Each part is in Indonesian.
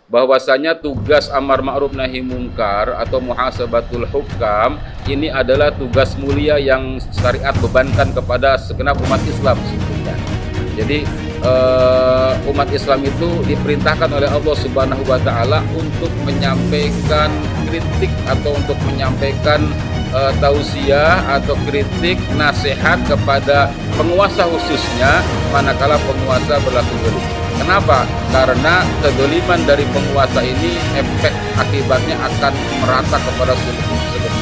bahwasanya tugas amar ma'ruf nahi mungkar atau muhasabatul hukam ini adalah tugas mulia yang syariat bebankan kepada segenap umat Islam sesungguhnya. Jadi umat Islam itu diperintahkan oleh Allah Subhanahu wa taala untuk menyampaikan kritik atau untuk menyampaikan tausiah atau kritik nasihat kepada penguasa khususnya manakala penguasa berlaku zalim. Kenapa? Karena kezaliman dari penguasa ini efek akibatnya akan merata kepada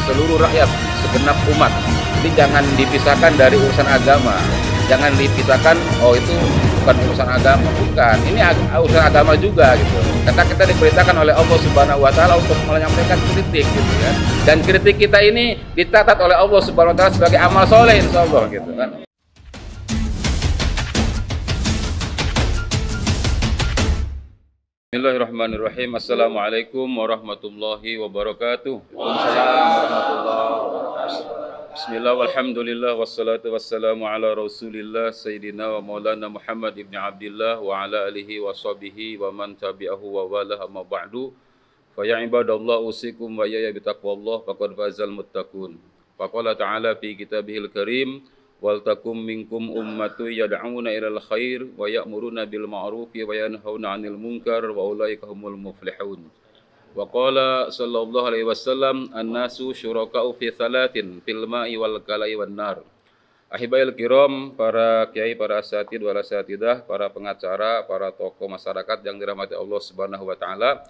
seluruh rakyat, segenap umat. Jadi jangan dipisahkan dari urusan agama. Jangan dipisahkan, oh itu bukan urusan agama, bukan. Ini urusan agama juga gitu. Karena kita diperintahkan oleh Allah Subhanahu wa taala untuk menyampaikan kritik gitu ya. Dan kritik kita ini dicatat oleh Allah Subhanahu wa taala sebagai amal soleh insyaallah gitu kan. Bismillahirrahmanirrahim. Assalamualaikum warahmatullahi wabarakatuh. Waalaikumsalam warahmatullahi wabarakatuh. Bismillah walhamdulillah wassalatu wassalamu ala rasulillah sayyidina wa maulana Muhammad ibn Abdillah wa ala alihi wa sahbihi wa man tabi'ahu wa wala amma ba'du. Fa ya ibadallah usikum wa ya bitaqwallah faqad fazal muttaqun. Faqala ta'ala fi kitabihil karim wal takum minkum ummatu yad'una ilal khair wa ya'muruna bil ma'ruf wa yanhauna 'anil munkar wa ulaika humul muflihun. Wa qala sallallahu alaihi wasallam an-nasu syuraka'u fi thalathin fil ma'i wal kala'i wan nar. Ahibail kiram, para kiai, para asatid wal asatidah, para pengacara, para tokoh masyarakat yang dirahmati Allah Subhanahu wa taala.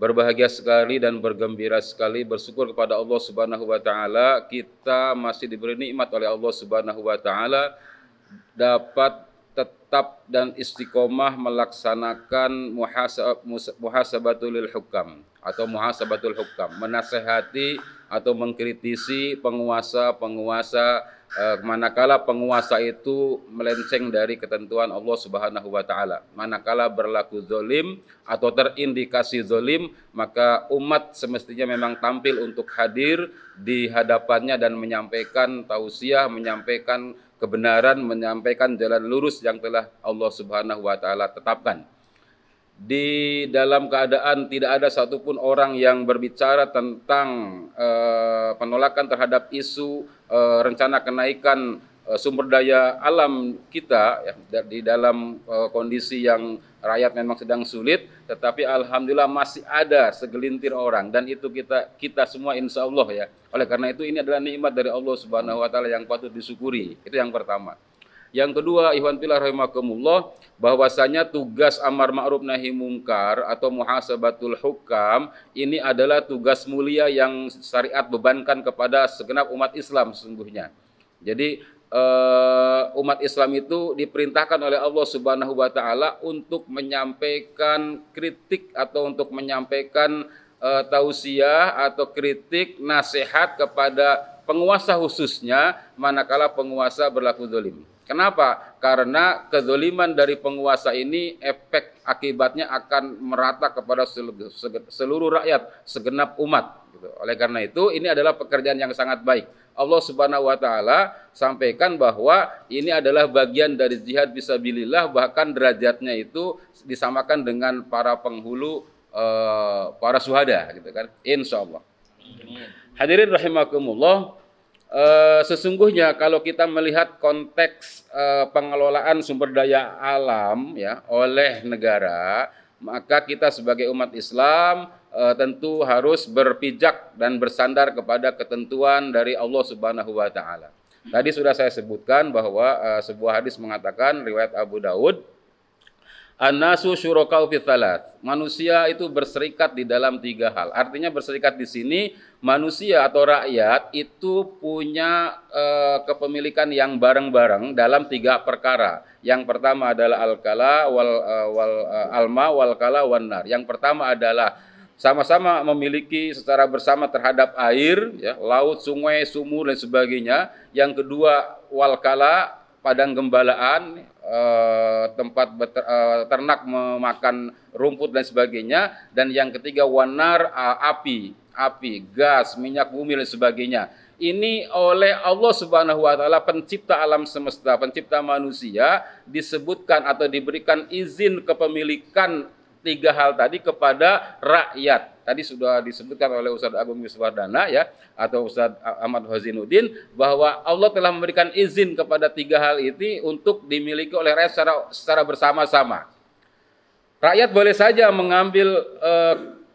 Berbahagia sekali dan bergembira sekali, bersyukur kepada Allah Subhanahu wa taala kita masih diberi nikmat oleh Allah Subhanahu wa taala dapat tetap dan istiqomah melaksanakan muhasabatul hukam atau muhasabatul hukam, menasehati atau mengkritisi penguasa-penguasa manakala penguasa itu melenceng dari ketentuan Allah Subhanahu wa taala. Manakala berlaku zalim atau terindikasi zalim, maka umat semestinya memang tampil untuk hadir di hadapannya dan menyampaikan tausiah, menyampaikan kebenaran, menyampaikan jalan lurus yang telah Allah Subhanahu wa taala tetapkan. Di dalam keadaan tidak ada satupun orang yang berbicara tentang penolakan terhadap isu rencana kenaikan sumber daya alam kita ya, di dalam kondisi yang rakyat memang sedang sulit, tetapi alhamdulillah masih ada segelintir orang dan itu kita semua insya Allah ya. Oleh karena itu ini adalah nikmat dari Allah Subhanahu wa taala yang patut disyukuri. Itu yang pertama. Yang kedua, ikhwan fillah rahimakumullah, bahwasanya tugas amar ma'ruf nahi mungkar atau muhasabatul hukam ini adalah tugas mulia yang syariat bebankan kepada segenap umat Islam sesungguhnya. Jadi umat Islam itu diperintahkan oleh Allah Subhanahu wa taala untuk menyampaikan kritik atau untuk menyampaikan tausiah atau kritik nasihat kepada penguasa khususnya manakala penguasa berlaku zalim. Kenapa? Karena kezaliman dari penguasa ini efek akibatnya akan merata kepada seluruh rakyat, segenap umat. Gitu. Oleh karena itu ini adalah pekerjaan yang sangat baik. Allah Subhanahu wa taala sampaikan bahwa ini adalah bagian dari jihad fisabilillah, bahkan derajatnya itu disamakan dengan para penghulu para syuhada gitu kan. Insyaallah. Hadirin rahimakumullah. Sesungguhnya kalau kita melihat konteks pengelolaan sumber daya alam ya oleh negara, maka kita sebagai umat Islam tentu harus berpijak dan bersandar kepada ketentuan dari Allah Subhanahu wa taala. Tadi sudah saya sebutkan bahwa sebuah hadis mengatakan riwayat Abu Daud, an-nasu syuraka'u fi tsalat. Manusia itu berserikat di dalam tiga hal. Artinya berserikat di sini manusia atau rakyat itu punya kepemilikan yang bareng-bareng dalam tiga perkara. Yang pertama adalah al-kala alma wal kala wan nar. Yang pertama adalah sama-sama memiliki secara bersama terhadap air, ya, laut, sungai, sumur dan sebagainya. Yang kedua wal kala, padang gembalaan, tempat ternak memakan rumput dan sebagainya, dan yang ketiga wanar, api, gas, minyak bumi dan sebagainya. Ini oleh Allah Subhanahu wa taala pencipta alam semesta, pencipta manusia disebutkan atau diberikan izin kepemilikan tiga hal tadi kepada rakyat. Tadi sudah disebutkan oleh Ustadz Agung Yuswardana ya, atau Ustadz Ahmad Hazinuddin, bahwa Allah telah memberikan izin kepada tiga hal ini untuk dimiliki oleh rakyat secara bersama-sama. Rakyat boleh saja mengambil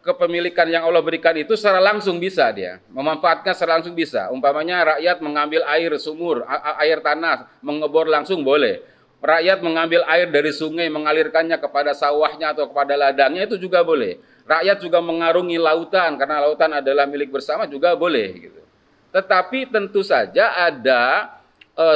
kepemilikan yang Allah berikan itu secara langsung, bisa dia memanfaatkan secara langsung, bisa. Umpamanya rakyat mengambil air sumur, air tanah, mengebor langsung boleh. Rakyat mengambil air dari sungai, mengalirkannya kepada sawahnya atau kepada ladangnya, itu juga boleh. Rakyat juga mengarungi lautan, karena lautan adalah milik bersama, juga boleh gitu. Tetapi tentu saja ada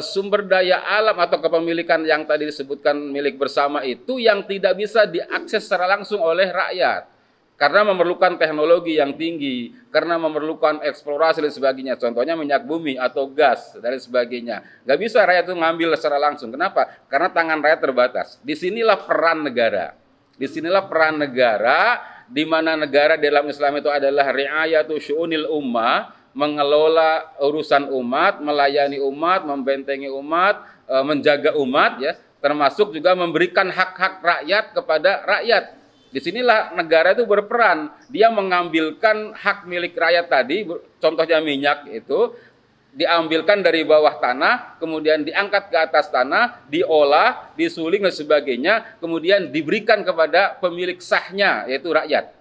sumber daya alam atau kepemilikan yang tadi disebutkan milik bersama itu yang tidak bisa diakses secara langsung oleh rakyat. Karena memerlukan teknologi yang tinggi, karena memerlukan eksplorasi dan sebagainya. Contohnya minyak bumi atau gas dan sebagainya. Nggak bisa rakyat itu ngambil secara langsung. Kenapa? Karena tangan rakyat terbatas. Disinilah peran negara. Disinilah peran negara, di mana negara dalam Islam itu adalah ri'ayatu syu'unil ummah, mengelola urusan umat, melayani umat, membentengi umat, menjaga umat, ya, termasuk juga memberikan hak-hak rakyat kepada rakyat. Disinilah negara itu berperan. Dia mengambilkan hak milik rakyat tadi, contohnya minyak itu, diambilkan dari bawah tanah, kemudian diangkat ke atas tanah, diolah, disuling dan sebagainya, kemudian diberikan kepada pemilik sahnya, yaitu rakyat.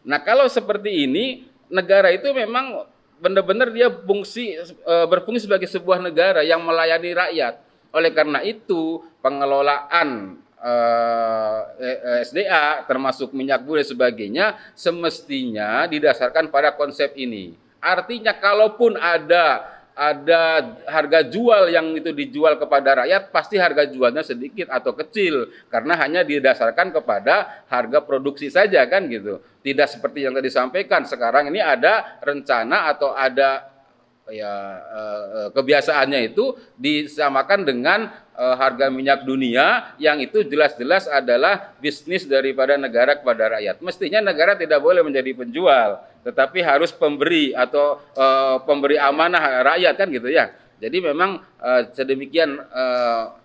Nah, kalau seperti ini, negara itu memang benar-benar dia berfungsi sebagai sebuah negara yang melayani rakyat. Oleh karena itu, pengelolaan SDA termasuk minyak bumi dan sebagainya semestinya didasarkan pada konsep ini. Artinya kalaupun ada harga jual yang itu dijual kepada rakyat, pasti harga jualnya sedikit atau kecil karena hanya didasarkan kepada harga produksi saja, kan gitu. Tidak seperti yang tadi disampaikan, sekarang ini ada rencana atau ada kebiasaannya itu disamakan dengan harga minyak dunia, yang itu jelas-jelas adalah bisnis daripada negara kepada rakyat. Mestinya negara tidak boleh menjadi penjual, tetapi harus pemberi atau pemberi amanah rakyat, kan gitu ya. Jadi memang sedemikian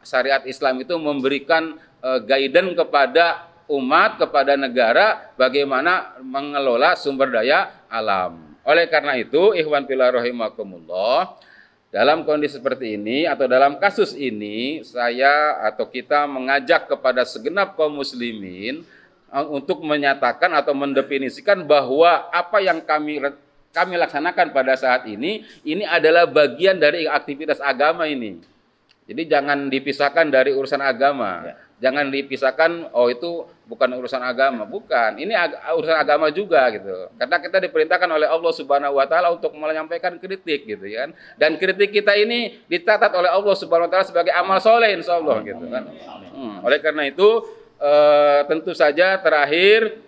syariat Islam itu memberikan guidance kepada umat, kepada negara bagaimana mengelola sumber daya alam. Oleh karena itu, ikhwan fillah rahimakumullah, dalam kondisi seperti ini atau dalam kasus ini, saya atau kita mengajak kepada segenap kaum muslimin untuk menyatakan atau mendefinisikan bahwa apa yang kami laksanakan pada saat ini adalah bagian dari aktivitas agama ini. Jadi jangan dipisahkan dari urusan agama. Ya. Jangan dipisahkan, oh itu bukan urusan agama. Bukan, ini urusan agama juga gitu. Karena kita diperintahkan oleh Allah Subhanahu wa taala untuk menyampaikan kritik gitu kan. Dan kritik kita ini dicatat oleh Allah Subhanahu wa taala sebagai amal soleh insyaallah gitu kan. Oleh karena itu tentu saja terakhir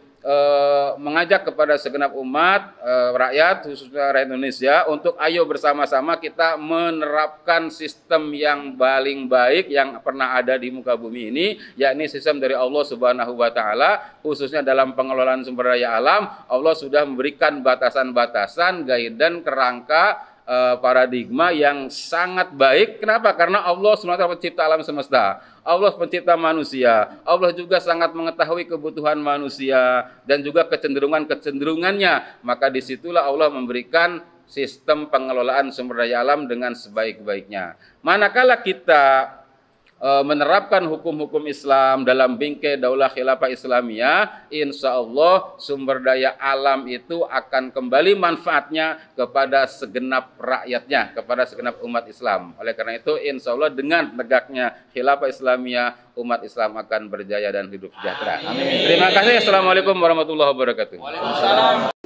mengajak kepada segenap umat rakyat, khususnya rakyat Indonesia, untuk ayo bersama-sama kita menerapkan sistem yang paling baik yang pernah ada di muka bumi ini, yakni sistem dari Allah Subhanahu wa taala, khususnya dalam pengelolaan sumber daya alam. Allah sudah memberikan batasan-batasan, guidance, kerangka, paradigma yang sangat baik. Kenapa? Karena Allah SWT pencipta alam semesta, Allah pencipta manusia, Allah juga sangat mengetahui kebutuhan manusia dan juga kecenderungannya. Maka disitulah Allah memberikan sistem pengelolaan sumber daya alam dengan sebaik-baiknya. Manakala kita menerapkan hukum-hukum Islam dalam bingkai Daulah Khilafah Islamiyah, insya Allah sumber daya alam itu akan kembali manfaatnya kepada segenap rakyatnya, kepada segenap umat Islam. Oleh karena itu, insya Allah dengan tegaknya Khilafah Islamiyah, umat Islam akan berjaya dan hidup sejahtera. Amin. Terima kasih. Assalamualaikum warahmatullahi wabarakatuh. Waalaikumsalam.